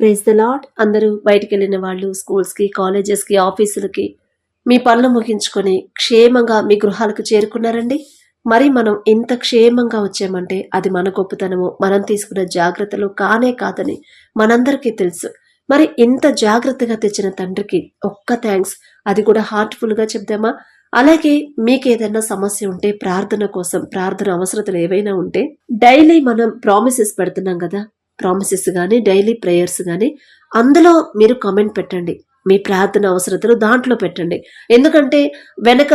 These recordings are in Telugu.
Praise the lord. అందరూ బయటికి వెళ్ళిన వాళ్ళు స్కూల్స్కి, కాలేజెస్కి, ఆఫీసులకి మీ పనులు ముగించుకొని క్షేమంగా మీ గృహాలకు చేరుకున్నారండి. మరి మనం ఇంత క్షేమంగా వచ్చామంటే అది మన గొప్పతనము, మనం తీసుకున్న జాగ్రత్తలు కానే కాదని మనందరికీ తెలుసు. మరి ఇంత జాగ్రత్తగా తెచ్చిన తండ్రికి ఒక్క థ్యాంక్స్, అది కూడా హార్ట్ఫుల్గా చెప్దామా? అలాగే మీకు ఏదైనా సమస్య ఉంటే, ప్రార్థన కోసం ప్రార్థన అవసరతలు ఏవైనా ఉంటే డైలీ మనం ప్రామిసెస్ పెడుతున్నాం కదా, ప్రామిసెస్ కానీ డైలీ ప్రేయర్స్ కానీ అందులో మీరు కామెంట్ పెట్టండి. మీ ప్రార్థన అవసరతలు దాంట్లో పెట్టండి. ఎందుకంటే వెనక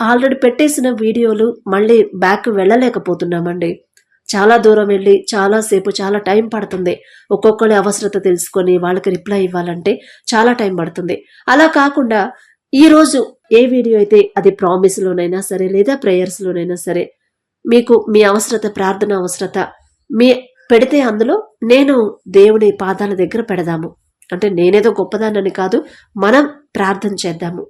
ఆల్రెడీ పెట్టేసిన వీడియోలు మళ్ళీ బ్యాక్ వెళ్ళలేకపోతున్నామండి. చాలా దూరం వెళ్ళి చాలాసేపు చాలా టైం పడుతుంది. ఒక్కొక్కరి అవసరత తెలుసుకొని వాళ్ళకి రిప్లై ఇవ్వాలంటే చాలా టైం పడుతుంది. అలా కాకుండా ఈరోజు ఏ వీడియో అయితే అది ప్రామిస్లోనైనా సరే లేదా ప్రేయర్స్లోనైనా సరే మీకు మీ అవసరత, ప్రార్థన అవసరత మీ పెడితే అందులో నేను దేవుని పాదాల దగ్గర పెడదాము. అంటే నేనేదో గొప్పదానని కాదు, మనం ప్రార్థన చేద్దాము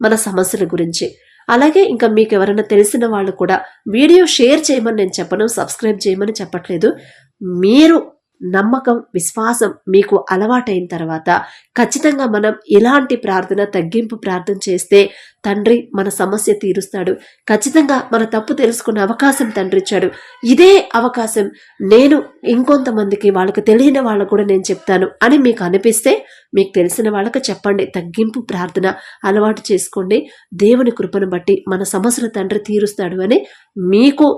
మన సమస్యల గురించి. అలాగే ఇంకా మీకు ఎవరైనా తెలిసిన వాళ్ళు కూడా వీడియో షేర్ చేయమని నేను చెప్పను, సబ్స్క్రైబ్ చేయమని చెప్పట్లేదు. మీరు నమ్మకం, విశ్వాసం మీకు అలవాటైన తర్వాత ఖచ్చితంగా మనం ఇలాంటి ప్రార్థన, తగ్గింపు ప్రార్థన చేస్తే తండ్రి మన సమస్య తీరుస్తాడు. ఖచ్చితంగా మన తప్పు తెలుసుకునే అవకాశం తండ్రి ఇచ్చాడు. ఇదే అవకాశం నేను ఇంకొంతమందికి, వాళ్ళకి తెలియని వాళ్ళకు కూడా నేను చెప్తాను అని మీకు అనిపిస్తే మీకు తెలిసిన వాళ్ళకి చెప్పండి. తగ్గింపు ప్రార్థన అలవాటు చేసుకోండి. దేవుని కృపను బట్టి మన సమస్యలు తండ్రి తీరుస్తాడు అని మీకు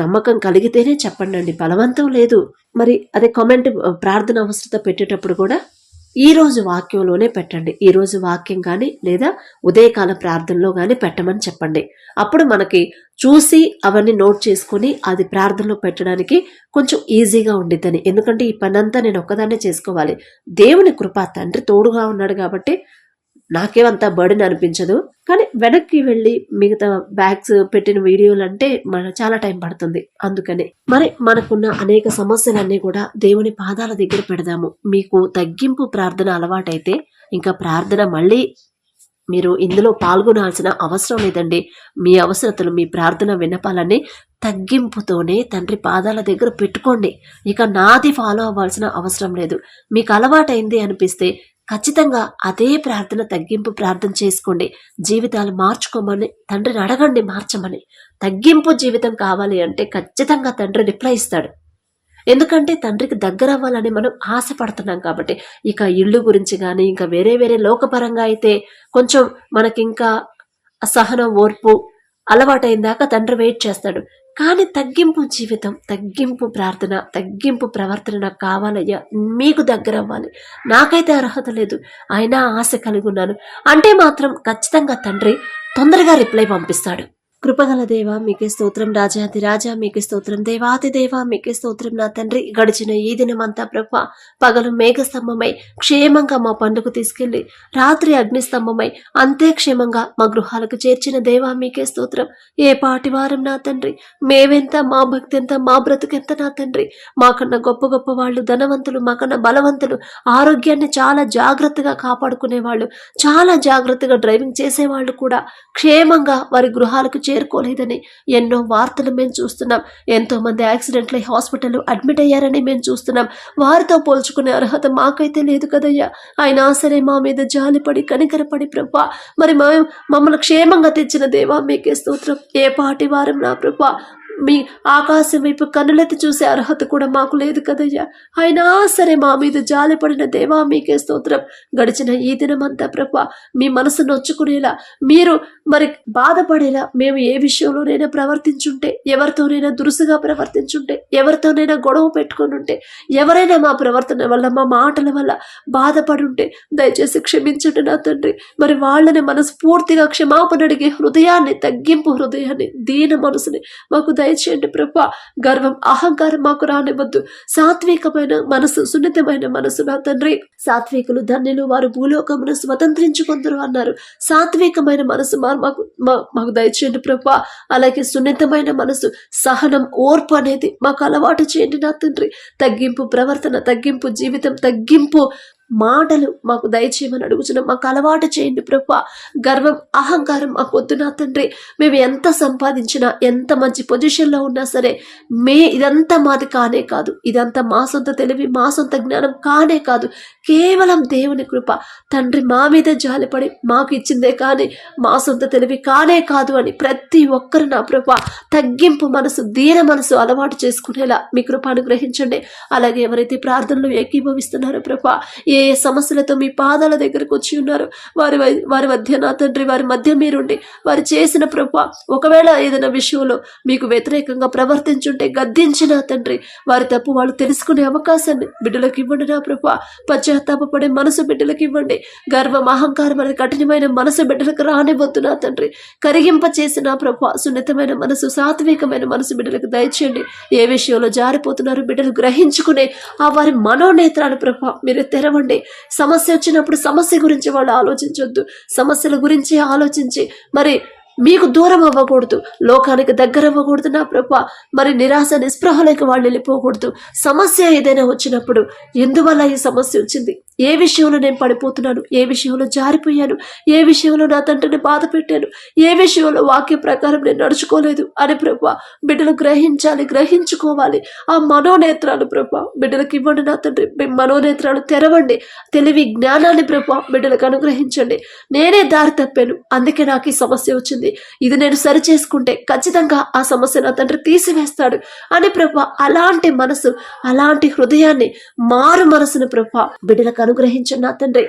నమ్మకం కలిగితేనే చెప్పండి అండి, బలవంతం లేదు. మరి అదే కామెంట్ ప్రార్థన అవసరత పెట్టేటప్పుడు కూడా ఈరోజు వాక్యంలోనే పెట్టండి. ఈరోజు వాక్యం కానీ లేదా ఉదయకాల ప్రార్థనలో కానీ పెట్టమని చెప్పండి. అప్పుడు మనకి చూసి అవన్నీ నోట్ చేసుకుని అది ప్రార్థనలో పెట్టడానికి కొంచెం ఈజీగా ఉండిద్దని. ఎందుకంటే ఈ పనంతా నేను ఒక్కదాన్నే చేసుకోవాలి. దేవుని కృప, తండ్రి తోడుగా ఉన్నాడు కాబట్టి నాకేమంతా బర్డెన్ అనిపించదు. కానీ వెనక్కి వెళ్ళి మిగతా బ్యాగ్స్ పెట్టిన వీడియోలు అంటే మన చాలా టైం పడుతుంది. అందుకనే మరి మనకున్న అనేక సమస్యలన్నీ కూడా దేవుని పాదాల దగ్గర పెడదాము. మీకు తగ్గింపు ప్రార్థన అలవాటైతే ఇంకా ప్రార్థన మళ్ళీ మీరు ఇందులో పాల్గొనాల్సిన అవసరం లేదండి. మీ అవసరతలు, మీ ప్రార్థన విన్నపాలన్నీ తగ్గింపుతోనే తండ్రి పాదాల దగ్గర పెట్టుకోండి. ఇక నాది ఫాలో అవ్వాల్సిన అవసరం లేదు. మీకు అలవాటైంది అనిపిస్తే ఖచ్చితంగా అదే ప్రార్థన, తగ్గింపు ప్రార్థన చేసుకోండి. జీవితాలు మార్చుకోమని తండ్రిని అడగండి, మార్చమని. తగ్గింపు జీవితం కావాలి అంటే ఖచ్చితంగా తండ్రి రిప్లై ఇస్తాడు. ఎందుకంటే తండ్రికి దగ్గర అవ్వాలని మనం ఆశపడుతున్నాం కాబట్టి. ఇక ఇల్లు గురించి కానీ ఇంకా వేరే వేరే లోకపరంగా అయితే కొంచెం మనకింకా సహనం, ఓర్పు అలవాటైన దాకా తండ్రి వెయిట్ చేస్తాడు. కానీ తగ్గింపు జీవితం, తగ్గింపు ప్రార్థన, తగ్గింపు ప్రవర్తన నాకు కావాలయ్యా, మీకు దగ్గర అవ్వాలి, నాకైతే అర్హత లేదు, అయినా ఆశ కలిగి ఉన్నాను అంటే మాత్రం ఖచ్చితంగా తండ్రి తొందరగా రిప్లై పంపిస్తాడు. కృపగల దేవ మీకే స్తోత్రం, రాజాది రాజా మీకే స్తోత్రం, దేవాది దేవ మీకే స్తోత్రం. నా తండ్రి, గడిచిన ఈ దినమంతా ప్రభా పగలు మేఘస్తంభమై క్షేమంగా మా పండుగ తీసుకెళ్లి రాత్రి అగ్నిస్తంభమై అంతే క్షేమంగా మా గృహాలకు చేర్చిన దేవా మీకే స్తోత్రం. ఏ పాటి వారం నా తండ్రి, మేవెంత, మా భక్తి ఎంత, మా బ్రతుకెంత నా తండ్రి. మాకన్నా గొప్ప గొప్ప వాళ్ళు, ధనవంతులు, మాకన్నా బలవంతులు, ఆరోగ్యాన్ని చాలా జాగ్రత్తగా కాపాడుకునే వాళ్ళు, చాలా జాగ్రత్తగా డ్రైవింగ్ చేసేవాళ్ళు కూడా క్షేమంగా వారి గృహాలకు చేరుకోలేదని ఎన్నో వార్తలు మేము చూస్తున్నాం. ఎంతో మంది యాక్సిడెంట్లు హాస్పిటల్ అడ్మిట్ అయ్యారని మేము చూస్తున్నాం. వారితో పోల్చుకునే అర్హత మాకైతే లేదు కదయ్యా. అయినా సరే మా మీద జాలిపడి కనికరపడి ప్రభా మరి మమ్మల్ని క్షేమంగా తెచ్చిన దేవా మీకే స్తోత్రం. ఏ పాటి వారం నా ప్రభా మీ ఆకాశం వైపు కన్నులెత్తి చూసే అర్హత కూడా మాకు లేదు కదయ్యా. అయినా సరే మా మీద జాలిపడిన దేవా మీకే స్తోత్రం. గడిచిన ఈ దినమంతా ప్రభా మీ మనసు నొచ్చుకునేలా, మీరు మరి బాధపడేలా మేము ఏ విషయంలోనైనా ప్రవర్తించుంటే, ఎవరితోనైనా దురుసుగా ప్రవర్తించుంటే, ఎవరితోనైనా గొడవ పెట్టుకుని ఉంటే, ఎవరైనా మా ప్రవర్తన వల్ల, మా మాటల వల్ల బాధపడుంటే దయచేసి క్షమించండి నా తండ్రి. మరి వాళ్ళని మనస్ఫూర్తిగా క్షమాపణ అడిగే హృదయాన్ని, తగ్గింపు హృదయాన్ని, దీన మనసుని మాకు దయచేయండి ప్రభా. గర్వం, అహంకారం మాకు రానివ్వద్దు. సాత్వికమైన మనసు, సున్నితమైన మనసు నా తండ్రి. సాత్వికులు ధన్యులు, వారు భూలోకమును స్వతంత్రించుకుందరు అన్నారు. సాత్వికమైన మనసు మాకు దయచేయండి ప్రభా. అలాగే సున్నితమైన మనసు, సహనం, ఓర్పు అనేది మాకు అలవాటు చేయండి నా తండ్రి. తగ్గింపు ప్రవర్తన, తగ్గింపు జీవితం, తగ్గింపు మాటలు మాకు దయచేయమని అడుగుతున్నాం. మాకు అలవాటు చేయండి ప్రభా. గర్వం, అహంకారం మాకు వద్దు నా తండ్రి. మేము ఎంత సంపాదించినా, ఎంత మంచి పొజిషన్లో ఉన్నా సరే, ఇదంతా మాది కానే కాదు. ఇదంతా మా సొంత తెలివి, మా సొంత జ్ఞానం కానే కాదు. కేవలం దేవుని కృప. తండ్రి మా మీద జాలిపడి మాకు ఇచ్చిందే కానీ మా సొంత తెలివి కానే కాదు అని ప్రతి ఒక్కరు నా ప్రభా తగ్గింపు మనసు, దీన మనసు అలవాటు చేసుకునేలా మీ కృప అనుగ్రహించండి. అలాగే ఎవరైతే ప్రార్థనలు ఏకీభవిస్తున్నారో ప్రభా, ఏ సమస్యలతో మీ పాదాల దగ్గరకు వచ్చి ఉన్నారో వారి మధ్య నా తండ్రి, వారి మధ్య మీరుండి వారు చేసిన ప్రభా, ఒకవేళ ఏదైనా విషయంలో మీకు వ్యతిరేకంగా ప్రవర్తించుంటే గద్దించిన తండ్రి, వారి తప్పు వాళ్ళు తెలుసుకునే అవకాశాన్ని బిడ్డలకు ఇవ్వండి నా ప్రభా. పశ్చాత్తాపపడే మనసు బిడ్డలకు ఇవ్వండి. గర్వం, అహంకారం అనేది కఠినమైన మనసు బిడ్డలకు రానివద్దు నా తండ్రి. కరిగింప చేసిన ప్రభా సున్నితమైన మనసు, సాత్వికమైన మనసు బిడ్డలకు దయచేయండి. ఏ విషయంలో జారిపోతున్నారు బిడ్డలు గ్రహించుకునే ఆ వారి మనోనేత్రాలు ప్రభా మీరు తెరవండి. సమస్య వచ్చినప్పుడు సమస్య గురించి వాళ్ళు ఆలోచించొద్దు. సమస్యల గురించి ఆలోచించి మరి మీకు దూరం అవ్వకూడదు, లోకానికి దగ్గర అవ్వకూడదు నా ప్రభా. మరి నిరాశ, నిస్పృహలోకి వాళ్ళు వెళ్ళిపోకూడదు. సమస్య ఏదైనా వచ్చినప్పుడు ఎందువల్ల ఈ సమస్య వచ్చింది, ఏ విషయంలో నేను పడిపోతున్నాను, ఏ విషయంలో జారిపోయాను, ఏ విషయంలో నా తండ్రిని బాధ పెట్టాను, ఏ విషయంలో వాక్య ప్రకారం నేను నడుచుకోలేదు అని ప్రభా బిడ్డలు గ్రహించాలి, గ్రహించుకోవాలి. ఆ మనోనేత్రాలు ప్రభా బిడ్డలకు ఇవ్వండి నా తండ్రి. మనోనేత్రాలు తెరవండి. తెలివి, జ్ఞానాన్ని ప్రభా బిడ్డలకు అనుగ్రహించండి. నేనే దారి తప్పాను, అందుకే నాకు ఈ సమస్య వచ్చింది, ఇది నేను సరి చేసుకుంటే ఖచ్చితంగా ఆ సమస్య నా తండ్రి తీసివేస్తాడు అని ప్రభా అలాంటి మనసు, అలాంటి హృదయాన్ని, మారు మనసును ప్రభా బిడ్డలకు అనుగ్రహించండి నా తండ్రి.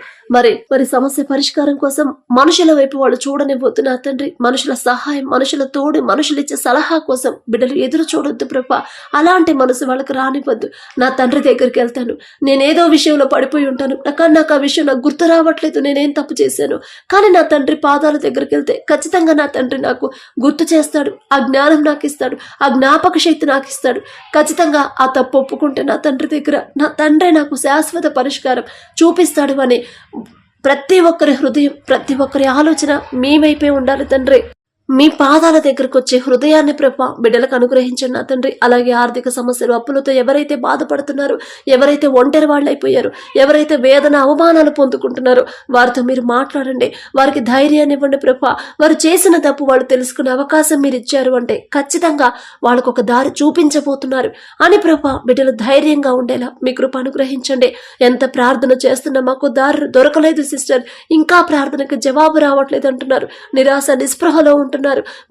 మరి సమస్య పరిష్కారం కోసం మనుషుల వైపు వాళ్ళు చూడనివ్వద్దు నా తండ్రి. మనుషుల సహాయం, మనుషుల తోడు, మనుషులు ఇచ్చే సలహా కోసం బిడ్డలు ఎదురు చూడొద్దు ప్రభా. అలాంటి మనసు వాళ్ళకి రానివ్వద్దు. నా తండ్రి దగ్గరికి వెళ్తాను, నేనేదో విషయంలో పడిపోయి ఉంటాను, నాకు ఆ విషయం నాకు గుర్తు రావట్లేదు, నేనేం తప్పు చేశాను, కానీ నా తండ్రి పాదాల దగ్గరికి వెళ్తే ఖచ్చితంగా నా తండ్రి నాకు గుర్తు చేస్తాడు, ఆ జ్ఞానం నాకు ఇస్తాడు, ఆ జ్ఞాపక శక్తి నాకు ఇస్తాడు. ఖచ్చితంగా ఆ తప్పు ఒప్పుకుంటే నా తండ్రి దగ్గర నా తండ్రి నాకు శాశ్వత పరిష్కారం చూపిస్తాడు అని ప్రతి ఒక్కరి హృదయం, ప్రతి ఒక్కరి ఆలోచన మీ వైపే ఉండాలి తండ్రి. మీ పాదాల దగ్గరకు వచ్చే హృదయాన్ని ప్రభా బిడ్డలకు అనుగ్రహించండి నా తండ్రి. అలాగే ఆర్థిక సమస్యలు, అప్పులతో ఎవరైతే బాధపడుతున్నారో, ఎవరైతే ఒంటరి వాళ్ళు అయిపోయారో, ఎవరైతే వేదన, అవమానాలు పొందుకుంటున్నారో వారితో మీరు మాట్లాడండి. వారికి ధైర్యాన్ని ఇవ్వండి ప్రభా. వారు చేసిన తప్పు వాళ్ళు తెలుసుకునే అవకాశం మీరు ఇచ్చారు అంటే ఖచ్చితంగా వాళ్ళకు ఒక దారి చూపించబోతున్నారు అని ప్రభా బిడ్డలు ధైర్యంగా ఉండేలా మీ కృప అనుగ్రహించండి. ఎంత ప్రార్థన చేస్తున్నా మాకు దారి దొరకలేదు సిస్టర్, ఇంకా ప్రార్థనకు జవాబు రావట్లేదు అంటున్నారు, నిరాశ, నిస్పృహలో ఉంటున్నారు,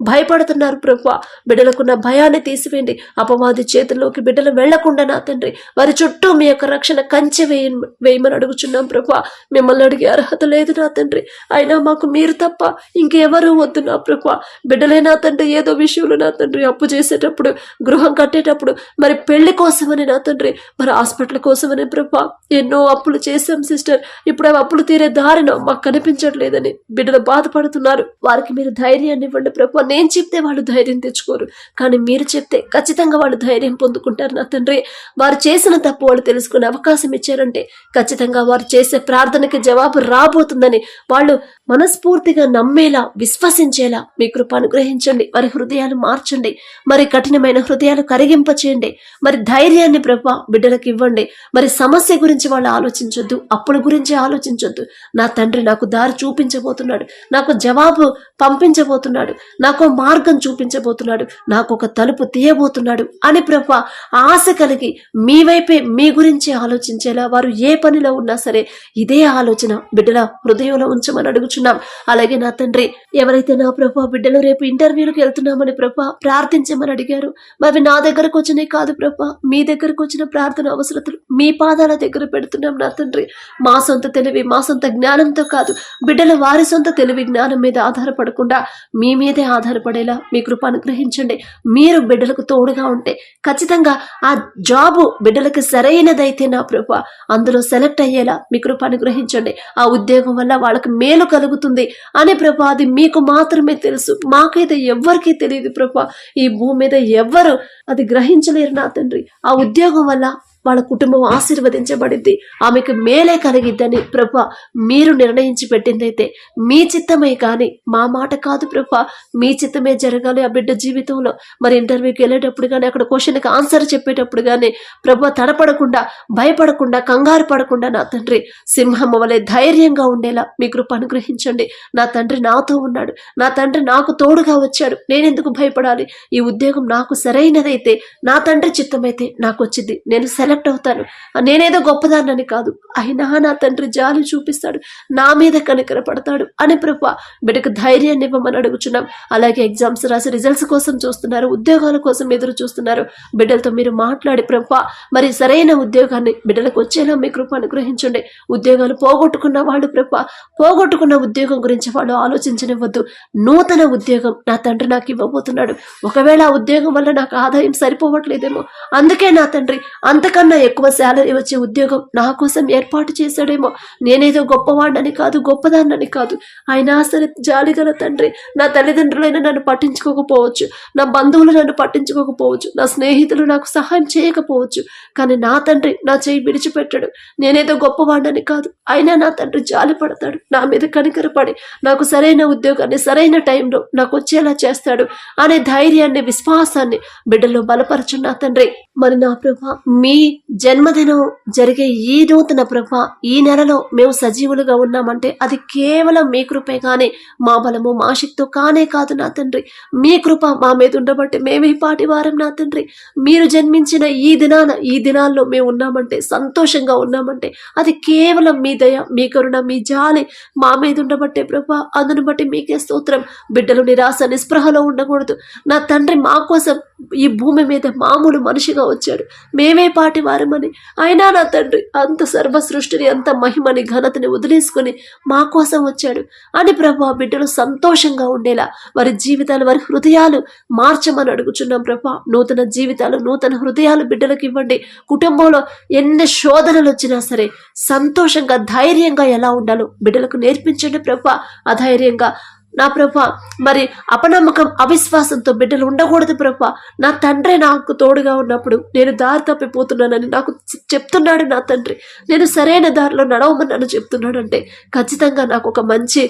భయపడుతున్నారు ప్రభా. బిడ్డలకున్న భయాన్ని తీసివేయండి. అపవాది చేతుల్లోకి బిడ్డలు వెళ్లకుండా నా తండ్రి వారి చుట్టూ మీ యొక్క రక్షణ కంచె వేయమని అడుగుచున్నాం ప్రభా. మిమ్మల్ని అడిగే అర్హత లేదు నా తండ్రి, అయినా మాకు మీరు తప్ప ఇంకెవరూ వద్దు నా ప్రభా. బిడ్డలే నా తండ్రి ఏదో విషయంలో నా తండ్రి అప్పు చేసేటప్పుడు, గృహం కట్టేటప్పుడు, మరి పెళ్లి కోసమని నా తండ్రి, మరి హాస్పిటల్ కోసమని ప్రభా ఎన్నో అప్పులు చేశాం సిస్టర్, ఇప్పుడు ఆ అప్పులు తీరే దారిన మాకు కనిపించట్లేదని బిడ్డలు బాధపడుతున్నారు. వారికి మీరు ధైర్యాన్ని ఇవ్వండి ప్రభా. నేను చెప్తే వాళ్ళు ధైర్యం తెచ్చుకోరు, కానీ మీరు చెప్తే ఖచ్చితంగా వాళ్ళు ధైర్యం పొందుకుంటారు నా తండ్రి. వారు చేసిన తప్పు వాళ్ళు తెలుసుకునే అవకాశం ఇచ్చారంటే ఖచ్చితంగా వారు చేసే ప్రార్థనకి జవాబు రాబోతుందని వాళ్ళు మనస్ఫూర్తిగా నమ్మేలా, విశ్వసించేలా మీ కృప అనుగ్రహించండి. వారి హృదయాలు మార్చండి, మరి కఠినమైన హృదయాలు కరిగింప చేయండి. మరి ధైర్యాన్ని ప్రభా బిడ్డలకు ఇవ్వండి. మరి సమస్య గురించి వాళ్ళు ఆలోచించొద్దు, అప్పుల గురించి ఆలోచించొద్దు. నా తండ్రి నాకు దారి చూపించబోతున్నాడు, నాకు జవాబు పంపించబోతున్నాడు, నాకు మార్గం చూపించబోతున్నాడు, నాకు ఒక తలుపు తీయబోతున్నాడు అని ప్రభా ఆశ కలిగి మీ వైపే, మీ గురించి ఆలోచించేలా వారు ఏ పనిలో ఉన్నా సరే ఇదే ఆలోచన బిడ్డల హృదయంలో ఉంచమని అడుగుచున్నాం. అలాగే నా తండ్రి ఎవరైతే నా ప్రభా బిడ్డలు రేపు ఇంటర్వ్యూలకు వెళ్తున్నామని ప్రభా ప్రార్థించమని అడిగారు, మరి నా దగ్గరకు వచ్చినాయి కాదు ప్రభా, మీ దగ్గరకు వచ్చిన ప్రార్థన అవసరతలు మీ పాదాల దగ్గర పెడుతున్నాం నా తండ్రి. మా సొంత తెలివి, మా సొంత జ్ఞానంతో కాదు, బిడ్డలు వారి సొంత తెలివి జ్ఞానం మీద ఆధారపడకుండా మీ మీదే ఆధారపడేలా మీ కృప అనుగ్రహించండి. మీరు బిడ్డలకు తోడుగా ఉంటే ఖచ్చితంగా ఆ జాబు బిడ్డలకు సరైనదైతే నా ప్రభా అందులో సెలెక్ట్ అయ్యేలా మీ కృప అనుగ్రహించండి. ఆ ఉద్యోగం వల్ల వాళ్ళకి మేలు కలుగుతుంది అని ప్రభా అది మీకు మాత్రమే తెలుసు, మాకైతే ఎవ్వరికీ తెలియదు ప్రభా. ఈ భూమి మీద ఎవ్వరు అది గ్రహించలేరు నా తండ్రి. ఆ ఉద్యోగం వల్ల వాళ్ళ కుటుంబం ఆశీర్వదించబడింది, ఆమెకు మేలే కలిగిద్దని ప్రభా మీరు నిర్ణయించి పెట్టిందైతే మీ చిత్తమే కానీ మా మాట కాదు ప్రభా, మీ చిత్తమే జరగాలి ఆ బిడ్డ జీవితంలో. మరి ఇంటర్వ్యూకి వెళ్ళేటప్పుడు కానీ అక్కడ క్వశ్చన్కి ఆన్సర్ చెప్పేటప్పుడు కానీ ప్రభా తడపడకుండా, భయపడకుండా, కంగారు పడకుండా నా తండ్రి సింహం వలె ధైర్యంగా ఉండేలా మీ కృప అనుగ్రహించండి. నా తండ్రి నాతో ఉన్నాడు, నా తండ్రి నాకు తోడుగా వచ్చాడు, నేనెందుకు భయపడాలి? ఈ ఉద్యోగం నాకు సరైనదైతే, నా తండ్రి చిత్తమైతే నాకు వచ్చింది, నేను సెలెక్ట్ అవుతాను. నేనేదో గొప్పదాన్నని కాదు, అయినా నా తండ్రి జాలి చూపిస్తాడు, నా మీద కనికర పడతాడు అని ప్రభా బిడ్డకు ధైర్యాన్ని ఇవ్వమని అడుగుచున్నాం. అలాగే ఎగ్జామ్స్ రాసి రిజల్ట్స్ కోసం చూస్తున్నారు, ఉద్యోగాల కోసం ఎదురు చూస్తున్నారు, బిడ్డలతో మీరు మాట్లాడి ప్రభా మరి సరైన ఉద్యోగాన్ని బిడ్డలకు వచ్చేలా మీ కృప అనుగ్రహించండి. ఉద్యోగాలు పోగొట్టుకున్న వాళ్ళు ప్రభా, పోగొట్టుకున్న ఉద్యోగం గురించి వాళ్ళు ఆలోచించనివ్వద్దు. నూతన ఉద్యోగం నా తండ్రి నాకు ఇవ్వబోతున్నాడు. ఒకవేళ ఆ ఉద్యోగం వల్ల నాకు ఆదాయం సరిపోవట్లేదేమో, అందుకే నా తండ్రి అంతకన్నా ఎక్కువ శాలరీ వచ్చే ఉద్యోగం నా కోసం ఏర్పాటు చేశాడేమో. నేనేదో గొప్పవాడిని కాదు, గొప్పదాన్నని కాదు, అయినా సరే జాలిగల తండ్రి. నా తల్లిదండ్రులైనా నన్ను పట్టించుకోకపోవచ్చు, నా బంధువులు నన్ను పట్టించుకోకపోవచ్చు, నా స్నేహితులు నాకు సహాయం చేయకపోవచ్చు, కానీ నా తండ్రి నా చేయి విడిచిపెట్టాడు. నేనేదో గొప్పవాడిని కాదు, అయినా నా తండ్రి జాలి పడతాడు, నా మీద కనికరపడి నాకు సరైన ఉద్యోగాన్ని సరైన టైంలో నాకు వచ్చేలా చేస్తాడు అనే ధైర్యాన్ని, విశ్వాసాన్ని బిడ్డలో బలపరచు నా తండ్రి. మరి నా ప్రభా మీ జన్మదినం జరిగే ఈ నూతన ప్రభా ఈ నెలలో మేము సజీవులుగా ఉన్నామంటే అది కేవలం మీ కృపే కానీ మా బలము మా శక్తితో కానే కాదు నా తండ్రి. మీ కృప మా మీద ఉండబట్టి మేమే పాటి వారం నా తండ్రి. మీరు జన్మించిన ఈ దినాల్లో మేము ఉన్నామంటే, సంతోషంగా ఉన్నామంటే అది కేవలం మీ దయ, మీ కరుణ, మీ జాలి మా మీద ఉండబట్టే ప్రభా. అందును బట్టి మీకే స్తోత్రం. బిడ్డలు నిరాశ నిస్పృహలో ఉండకూడదు నా తండ్రి. మా కోసం ఈ భూమి మీద మామూలు మనిషిగా వచ్చాడు, మేమే పాటి వారమని. అయినా నా తండ్రి అంత సర్వ సృష్టిని, అంత మహిమని, ఘనతని వదిలేసుకుని మా కోసం వచ్చాడు అని ప్రభా బిడ్డలు సంతోషంగా ఉండేలా వారి జీవితాలు, వారి హృదయాలు మార్చమని అడుగుచున్నాం ప్రభా. నూతన జీవితాలు, నూతన హృదయాలు బిడ్డలకు ఇవ్వండి. కుటుంబంలో ఎన్ని శోధనలు వచ్చినా సరే సంతోషంగా, ధైర్యంగా ఎలా ఉండాలో బిడ్డలకు నేర్పించండి ప్రభా. అధైర్యంగా నా ప్రభా మరి అపనమ్మకం, అవిశ్వాసంతో బిడ్డలు ఉండకూడదు ప్రభా. నా తండ్రి నాకు తోడుగా ఉన్నప్పుడు నేను దారి తప్పిపోతున్నానని నాకు చెప్తున్నాడు నా తండ్రి. నేను సరైన దారిలో నడవమని నన్ను చెప్తున్నాడంటే ఖచ్చితంగా నాకు ఒక మంచి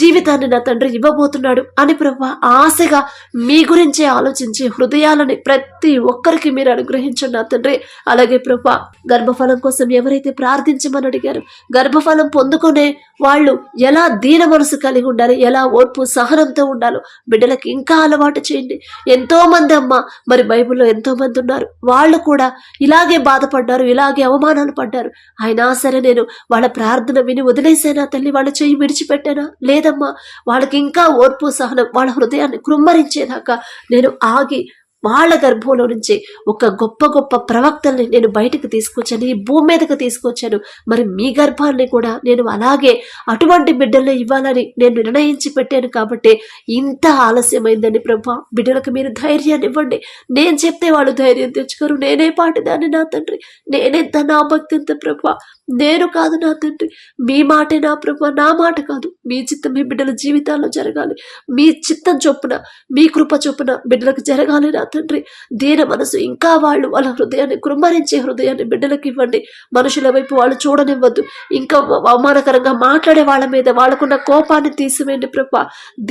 జీవితాన్ని నా తండ్రి ఇవ్వబోతున్నాడు అని ప్రభా ఆశగా మీ గురించి ఆలోచించి హృదయాలని ప్రతి ఒక్కరికి మీరు అనుగ్రహించండి నా తండ్రి. అలాగే ప్రభా గర్భఫలం కోసం ఎవరైతే ప్రార్థించమని అడిగారు, గర్భఫలం పొందుకునే వాళ్ళు ఎలా దీన మనసు కలిగి ఉండాలి, ఎలా ఓర్పు సహనంతో ఉండాలో బిడ్డలకు ఇంకా అలవాటు చేయండి. ఎంతో మంది అమ్మ మరి బైబిల్లో ఎంతో మంది ఉన్నారు, వాళ్ళు కూడా ఇలాగే బాధపడ్డారు, ఇలాగే అవమానాలు పడ్డారు. అయినా సరే నేను వాళ్ళ ప్రార్థన విని వదిలేసానా తల్లి? వాళ్ళ చెయ్యి విడిచిపెట్టానా? లేదమ్మా, వాళ్ళకి ఇంకా ఓర్పు సహనం, వాళ్ళ హృదయాన్ని కృమ్మరించేదాకా నేను ఆగి వాళ్ళ గర్భంలో నుంచి ఒక గొప్ప గొప్ప ప్రవక్తల్ని నేను బయటకు తీసుకొచ్చాను, ఈ భూమి మీదకు తీసుకొచ్చాను. మరి మీ గర్భాన్ని కూడా నేను అలాగే అటువంటి బిడ్డల్ని ఇవ్వాలని నేను నిర్ణయించి పెట్టాను. కాబట్టి ఇంత ఆలస్యమైందని ప్రభా బిడ్డలకు మీరు ధైర్యాన్ని ఇవ్వండి. నేను చెప్తే వాళ్ళు ధైర్యం తెచ్చుకోరు. నేనే పాటిదాన్ని నా తండ్రి, నేనెంత నా భక్తి ఎంత ప్రభా. నేను కాదు నా తండ్రి, మీ మాటే నా ప్రభా, నా మాట కాదు. మీ చిత్తం మీ బిడ్డల జీవితాల్లో జరగాలి. మీ చిత్తం చొప్పున, మీ కృప చొప్పున బిడ్డలకు జరగాలి నా తండ్రి. దీన మనసు ఇంకా వాళ్ళు వాళ్ళ హృదయాన్ని కృమ్మరించే హృదయాన్ని బిడ్డలకు ఇవ్వండి. మనుషుల వైపు వాళ్ళు చూడనివ్వద్దు. ఇంకా అవమానకరంగా మాట్లాడే వాళ్ళ మీద వాళ్ళకున్న కోపాన్ని తీసివేయండి ప్రభా.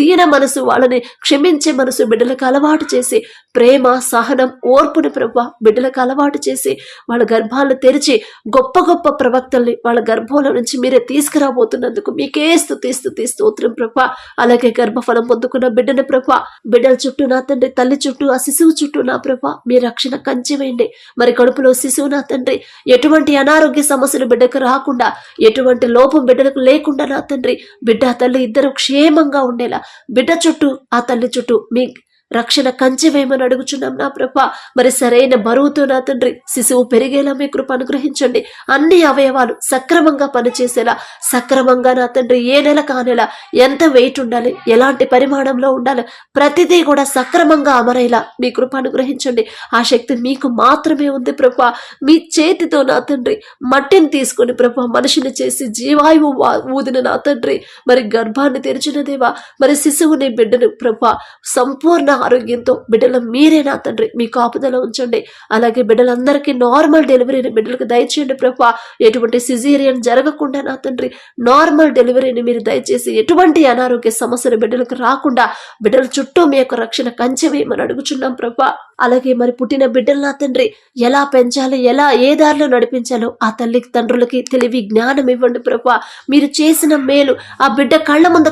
దీన మనసు, వాళ్ళని క్షమించే మనసు బిడ్డలకు అలవాటు చేసి, ప్రేమ, సహనం, ఓర్పుని ప్రభా బిడ్డలకు అలవాటు చేసి వాళ్ళ గర్భాలను తెరిచి గొప్ప గొప్ప ప్రవక్తల్ని వాళ్ళ గర్భంలో నుంచి మీరే తీసుకురాబోతున్నందుకు మీకే స్తుతి స్తోత్రం ప్రభా. అలాగే గర్భఫలం పొందుకున్న బిడ్డల ప్రభా, బిడ్డల చుట్టూ నా తండ్రి, తల్లి చుట్టూ, ఆ శిశువు చుట్టూ నా ప్రభా మీ రక్షణ కంచి వేయండి. మరి కడుపులో శిశువు నా తండ్రి ఎటువంటి అనారోగ్య సమస్యలు బిడ్డకు రాకుండా, ఎటువంటి లోపం బిడ్డలకు లేకుండా నా తండ్రి బిడ్డ తల్లి ఇద్దరు క్షేమంగా ఉండేలా బిడ్డ చుట్టూ, ఆ తల్లి చుట్టూ మీ రక్షణ కంచి వేయమని అడుగుచున్నాం నా ప్రభా. మరి సరైన బరువుతో నా తండ్రి శిశువు పెరిగేలా మీ కృప అనుగ్రహించండి. అన్ని అవయవాలు సక్రమంగా పనిచేసేలా, సక్రమంగా నా తండ్రి ఏ నెల కానేలా ఎంత వెయిట్ ఉండాలి, ఎలాంటి పరిమాణంలో ఉండాలి, ప్రతిదీ కూడా సక్రమంగా అమరేలా మీ కృప అనుగ్రహించండి. ఆ శక్తి మీకు మాత్రమే ఉంది ప్రభా. మీ చేతితో నా తండ్రి మట్టిని తీసుకొని ప్రభా మనిషిని చేసి జీవాయువు ఊదిన నా తండ్రి మరి గర్భాన్ని తెరిచిన దేవా, మరి శిశువుని బిడ్డను ప్రభా సంపూర్ణ ఆరోగ్యంతో బిడ్డలు మీరే నా తండ్రి మీ కాపుదల ఉంచండి. అలాగే బిడ్డలందరికీ నార్మల్ డెలివరీని బిడ్డలకు దయచేయండి ప్రభా. ఎటువంటి సిజేరియన్ జరగకుండా నా తండ్రి నార్మల్ డెలివరీని మీరు దయచేసి ఎటువంటి అనారోగ్య సమస్యలు బిడ్డలకు రాకుండా బిడ్డల చుట్టూ మీ యొక్క రక్షణ కంచె వేయమని అడుగుచున్నాం ప్రభా. అలాగే మరి పుట్టిన బిడ్డలు నా తండ్రి ఎలా పెంచాలో, ఎలా ఏ దారిలో నడిపించాలో ఆ తల్లికి తండ్రులకి తెలివి జ్ఞానం ఇవ్వండి ప్రభా. మీరు చేసిన మేలు ఆ బిడ్డ కళ్ళ ముందు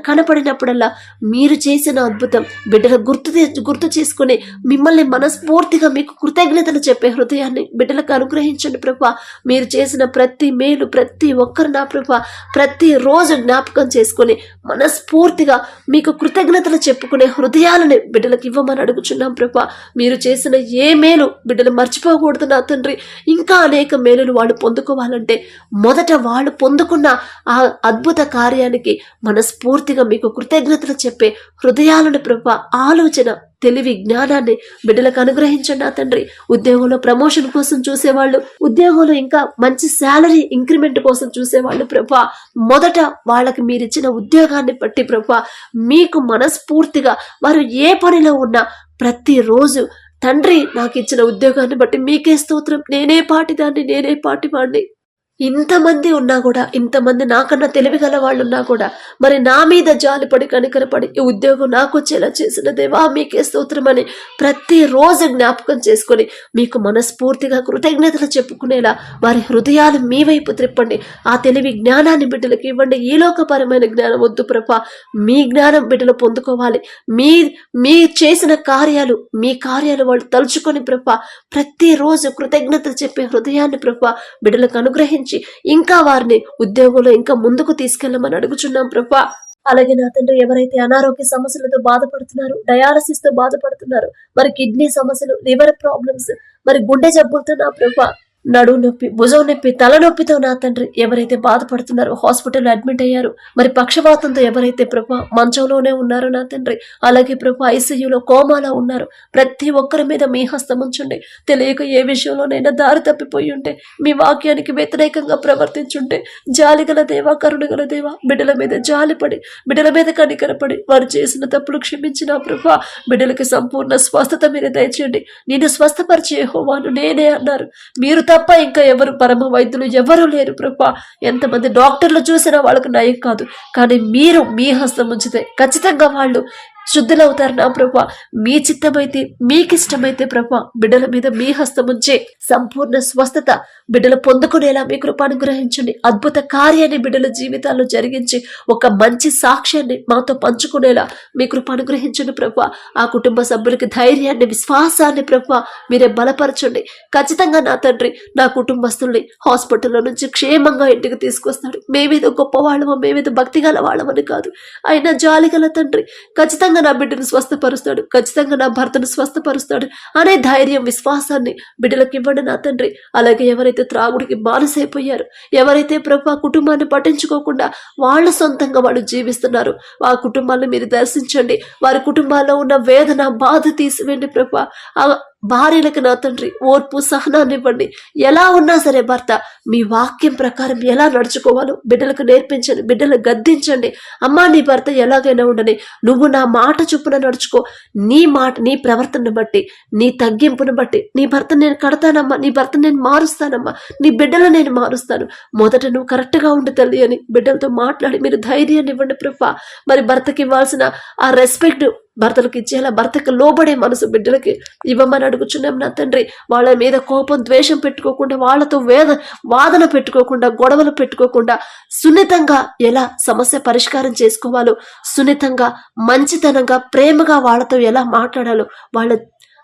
కనపడినప్పుడల్లా మీరు చేసిన అద్భుతం బిడ్డలు గుర్తు చేసుకుని మిమ్మల్ని మనస్ఫూర్తిగా మీకు కృతజ్ఞతలు చెప్పే హృదయాన్ని బిడ్డలకు అనుగ్రహించండి ప్రభా. మీరు చేసిన ప్రతి మేలు ప్రతి ఒక్కరు నా ప్రభా ప్రతి రోజు జ్ఞాపకం చేసుకుని మనస్ఫూర్తిగా మీకు కృతజ్ఞతలు చెప్పుకునే హృదయాలని బిడ్డలకు ఇవ్వమని అడుగుచున్నాం ప్రభా. మీరు చేసిన ఏ మేలు బిడ్డలు మర్చిపోకూడదు నా తండ్రి. ఇంకా అనేక మేలులు వాళ్ళు పొందుకోవాలంటే మొదట వాళ్ళు పొందుకున్న ఆ అద్భుత కార్యానికి మనస్ఫూర్తిగా మీకు కృతజ్ఞతలు చెప్పే హృదయాలను ప్రభా, ఆలోచన తెలివి జ్ఞానాన్ని బిడ్డలకు అనుగ్రహించండి నా తండ్రి. ఉద్యోగంలో ప్రమోషన్ కోసం చూసేవాళ్ళు, ఉద్యోగంలో ఇంకా మంచి శాలరీ ఇంక్రిమెంట్ కోసం చూసేవాళ్ళు ప్రభా, మొదట వాళ్ళకి మీరిచ్చిన ఉద్యోగాన్ని బట్టి ప్రభా మీకు మనస్ఫూర్తిగా వారు ఏ పనిలో ఉన్నా ప్రతిరోజు తండ్రి నాకు ఇచ్చిన ఉద్యోగాన్ని బట్టి మీకే స్తోత్రం, నేనే పాటివాడిని. ఇంతమంది ఉన్నా కూడా, ఇంతమంది నాకన్నా తెలివిగల వాళ్ళు ఉన్నా కూడా మరి నా మీద జాలిపడి కనికరపడి ఈ ఉద్యోగం నాకు వచ్చేలా చేసిన దేవా మీకే స్తోత్రమని ప్రతిరోజు జ్ఞాపకం చేసుకొని మీకు మనస్ఫూర్తిగా కృతజ్ఞతలు చెప్పుకునేలా వారి హృదయాలు మీ వైపు త్రిప్పండి. ఆ తెలివి జ్ఞానాన్ని బిడ్డలకు ఇవ్వండి. ఈ లోకపరమైన జ్ఞానం వద్దు ప్రభా, మీ జ్ఞానం బిడ్డలు పొందుకోవాలి. మీ చేసిన కార్యాలు, మీ కార్యాలు వాళ్ళు తలుచుకొని ప్రభా ప్రతిరోజు కృతజ్ఞతలు చెప్పే హృదయాన్ని ప్రభా బిడ్డలకు అనుగ్రహించి ఇంకా వారిని ఉద్యోగంలో ఇంకా ముందుకు తీసుకెళ్లమని అడుగుచున్నాం ప్రభా. అలాగే నా తండ్రి ఎవరైతే అనారోగ్య సమస్యలతో బాధపడుతున్నారు, డయాలసిస్ తో బాధపడుతున్నారు, మరి కిడ్నీ సమస్యలు, లివర్ ప్రాబ్లమ్స్, మరి గుండె జబ్బులతో నా ప్రభా నడుము నొప్పి, భుజం నొప్పి, తలనొప్పితో నా తండ్రి ఎవరైతే బాధపడుతున్నారో, హాస్పిటల్ అడ్మిట్ అయ్యారు, మరి పక్షవాతంతో ఎవరైతే ప్రభా మంచంలోనే ఉన్నారో నా తండ్రి, అలాగే ప్రభా ఐసీయూలో కోమాలో ఉన్నారు, ప్రతి ఒక్కరి మీద మీ హస్తం ఉంచండి. తెలియక ఏ విషయంలోనైనా దారి తప్పిపోయి ఉంటే, మీ వాక్యానికి వ్యతిరేకంగా ప్రవర్తించుంటే జాలిగల దేవా, కరుణగల దేవా బిడ్డల మీద జాలిపడి, బిడ్డల మీద కనికరపడి వారు చేసిన తప్పులు క్షమించిన ప్రభా బిడ్డలకి సంపూర్ణ స్వస్థత మీరు దయచేయండి. నేను స్వస్థపరిచే యెహోవాను నేనే అన్నారు. మీరు తప్ప ఇంకా ఎవరు పరమ వైద్యులు ఎవరు లేరు ప్రభా. ఎంతమంది డాక్టర్లు చూసినా వాళ్ళకు నయం కాదు, కానీ మీరు మీ హస్తం ఉంచితే ఖచ్చితంగా వాళ్ళు శుద్ధులవుతారు నా ప్రభా. మీ చిత్తమైతే, మీకిష్టమైతే ప్రభా బిడ్డల మీద మీ హస్తం ఉంచే సంపూర్ణ స్వస్థత బిడ్డలు పొందుకునేలా మీ కృప అనుగ్రహించండి. అద్భుత కార్యాన్ని బిడ్డల జీవితాల్లో జరిగించి ఒక మంచి సాక్ష్యాన్ని మాతో పంచుకునేలా మీ కృప అనుగ్రహించండి ప్రభా. ఆ కుటుంబ సభ్యులకి ధైర్యాన్ని, విశ్వాసాన్ని ప్రభా మీరే బలపరచండి. ఖచ్చితంగా నా తండ్రి నా కుటుంబస్తుల్ని హాస్పిటల్లో నుంచి క్షేమంగా ఇంటికి తీసుకొస్తాడు. మేమేదో గొప్ప వాళ్ళమో, మేమేదో భక్తి గల వాళ్ళమని కాదు, అయినా జాలిగల తండ్రి ఖచ్చితంగా నా బిడ్డను స్వస్థపరుస్తాడు, ఖచ్చితంగా నా భర్తను స్వస్థపరుస్తాడు అనే ధైర్యం, విశ్వాసాన్ని బిడ్డలకు ఇవ్వండి నా తండ్రి. అలాగే ఎవరైతే త్రాగుడికి బానిసైపోయారు, ఎవరైతే ప్రభా కుటుంబాన్ని పట్టించుకోకుండా వాళ్ళ సొంతంగా వాళ్ళు జీవిస్తున్నారు, ఆ కుటుంబాన్ని మీరు దర్శించండి. వారి కుటుంబాల్లో ఉన్న వేదన, బాధ తీసివేయండి ప్రభా. ఆ భార్యలకు నా తండ్రి ఓర్పు, సహనాన్ని ఇవ్వండి. ఎలా ఉన్నా సరే భర్త మీ వాక్యం ప్రకారం ఎలా నడుచుకోవాలో బిడ్డలకు నేర్పించండి, బిడ్డలు గద్దించండి. అమ్మా నీ భర్త ఎలాగైనా ఉండని, నువ్వు నా మాట చొప్పున నడుచుకో. నీ మాట, నీ ప్రవర్తనను బట్టి, నీ తగ్గింపును బట్టి నీ భర్త నేను కడతానమ్మా, నీ భర్త నేను మారుస్తానమ్మా, నీ బిడ్డలు నేను మారుస్తాను. మొదట నువ్వు కరెక్ట్గా ఉండు తల్లి అని బిడ్డలతో మాట్లాడి మీరు ధైర్యాన్ని ఇవ్వండి ప్రభా. మరి భర్తకి ఇవ్వాల్సిన ఆ రెస్పెక్ట్ భర్తలకు ఇచ్చేలా, భర్తకు లోబడే మనసు బిడ్డలకి ఇవ్వమని అడుగుచున్నాం నా తండ్రి. వాళ్ళ మీద కోపం, ద్వేషం పెట్టుకోకుండా, వాళ్ళతో వాదన పెట్టుకోకుండా, గొడవలు పెట్టుకోకుండా సున్నితంగా ఎలా సమస్య పరిష్కారం చేసుకోవాలో, సున్నితంగా, మంచితనంగా, ప్రేమగా వాళ్ళతో ఎలా మాట్లాడాలో,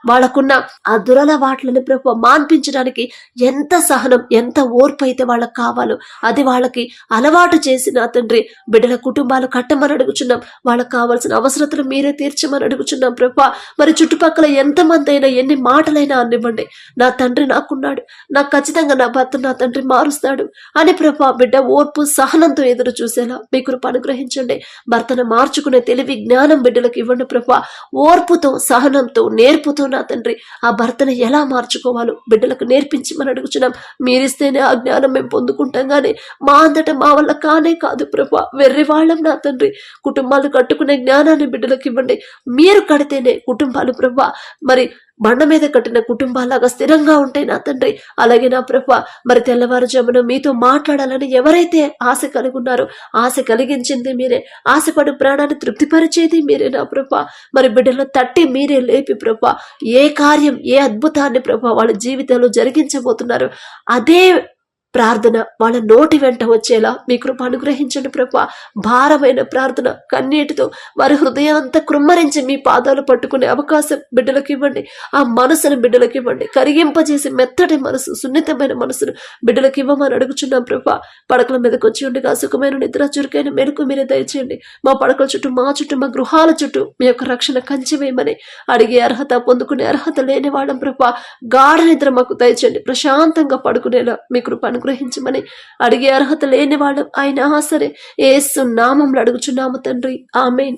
వాళ్ళకున్న ఆ దురలవాట్లను ప్రభు మాన్పించడానికి ఎంత సహనం, ఎంత ఓర్పు అయితే వాళ్ళకి కావాలో అది వాళ్ళకి అలవాటు చేసి నా తండ్రి బిడ్డల కుటుంబాలు కట్టమని అడుగుచున్నాం. వాళ్ళకి కావాల్సిన అవసరతలు మీరే తీర్చమని అడుగుచున్నాం ప్రభా. మరి చుట్టుపక్కల ఎంతమంది అయినా, ఎన్ని మాటలైనా అనివ్వండి, నా తండ్రి నాకున్నాడు, నాకు ఖచ్చితంగా నా భర్త, నా తండ్రి మారుస్తాడు అని ప్రభా బిడ్డ ఓర్పు, సహనంతో ఎదురు చూసేలా మీ కృప అనుగ్రహించండి. భర్తను మార్చుకునే తెలివి, జ్ఞానం బిడ్డలకు ఇవ్వండి ప్రభా. ఓర్పుతో, సహనంతో, నేర్పుతో నా తండ్రి ఆ భర్తను ఎలా మార్చుకోవాలో బిడ్డలకు నేర్పించమని అడుగుచున్నాం. మీరిస్తేనే ఆ జ్ఞానం మేము పొందుకుంటాం, కానీ మా అంతటా మా వల్ల కానే కాదు ప్రభా. వెర్రి వాళ్ళం నా తండ్రి. కుటుంబాలు కట్టుకునే జ్ఞానాన్ని బిడ్డలకు ఇవ్వండి. మీరు కడితేనే కుటుంబాలు ప్రభా మరి బండ మీద కట్టిన కుటుంబాలాగా స్థిరంగా ఉంటాయి నా తండ్రి. అలాగే నా ప్రభా మరి తెల్లవారుజామున మీతో మాట్లాడాలని ఎవరైతే ఆశ కలిగి ఉన్నారో ఆశ కలిగించింది మీరే, ఆశపడు ప్రాణాన్ని తృప్తిపరిచేది మీరే నా ప్రభా. మరి బిడ్డలను తట్టి మీరే లేపి ప్రభా ఏ కార్యం ఏ అద్భుతాన్ని ప్రభా వాళ్ళ జీవితంలో జరిగించబోతున్నారు అదే ప్రార్థన వాళ్ళ నోటి వెంట వచ్చేలా మీ కృప అనుగ్రహించండి ప్రభా. భారమైన ప్రార్థన కన్నీటితో వారి హృదయం అంతా కృమ్మరించి మీ పాదాలు పట్టుకునే అవకాశం బిడ్డలకు ఇవ్వండి. ఆ మనసును బిడ్డలకు ఇవ్వండి. కరిగింపజేసి మెత్తటి మనసు, సున్నితమైన మనసును బిడ్డలకు ఇవ్వమని అడుగుచున్నాం ప్రభా. పడకల మీదకి వచ్చి ఉండగా సుఖమైన నిద్ర, చురుకైన మెలకు మీరే దయచేయండి. మా పడకల చుట్టూ, మా చుట్టూ, మా గృహాల చుట్టూ మీ యొక్క రక్షణ కంచె వేయమని అడిగే అర్హత, పొందుకునే అర్హత లేని వాళ్ళం ప్రభా. గాఢ నిద్ర మాకు దయచేయండి. ప్రశాంతంగా పడుకునేలా మీ కృప అనుగ్రహించమని అడిగే అర్హత లేని వాళ్ళు అయినా సరే యేసు నామములో అడుగుచున్నాము తండ్రి. ఆమేన్.